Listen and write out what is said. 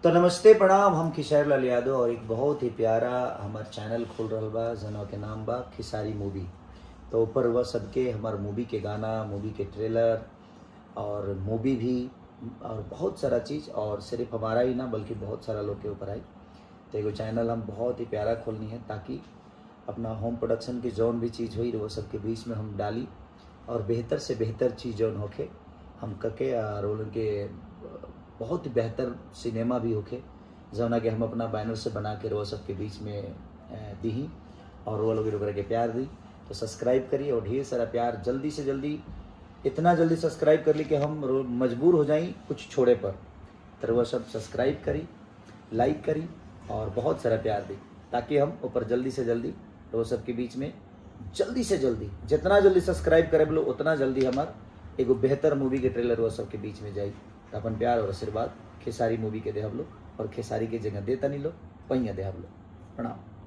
तो नमस्ते प्रणाम, हम खेसारी लाल यादव और एक बहुत ही प्यारा हमार चैनल खुल रहा बा जना के नाम बा खेसारी मूवी। तो ऊपर वह सबके हमार मूवी के गाना, मूवी के ट्रेलर और मूवी भी और बहुत सारा चीज़, और सिर्फ हमारा ही ना बल्कि बहुत सारा लोग के ऊपर आई। तो एगो चैनल हम बहुत ही प्यारा खोलनी है ताकि अपना होम प्रोडक्शन की जौन भी चीज़ हुई वो सबके बीच में हम डाली और बेहतर से बेहतर चीज़ जौन होके हम करके और उनके बहुत ही बेहतर सिनेमा भी होके जौना कि हम अपना बैनर से बना के वो सबके बीच में दी और वो लोग के प्यार दी। तो सब्सक्राइब करिए और ढेर सारा प्यार, जल्दी से जल्दी, इतना जल्दी सब्सक्राइब कर ली कि हम मजबूर हो जाएं कुछ छोड़े पर। तो वह सब सब्सक्राइब करी, लाइक करी और बहुत सारा प्यार दी ताकि हम ऊपर जल्दी से जल्दी वो सबके बीच में जल्दी से जल्दी, जितना जल्दी सब्सक्राइब करे बोलो उतना जल्दी हमार एगो बेहतर मूवी के ट्रेलर वो सबके बीच में जाई। तो अपन प्यार और आशीर्वाद खेसारी मूवी के दे हम लोग और खेसारी के जगह देता नहीं लो पहिया दे हम लोग। प्रणाम।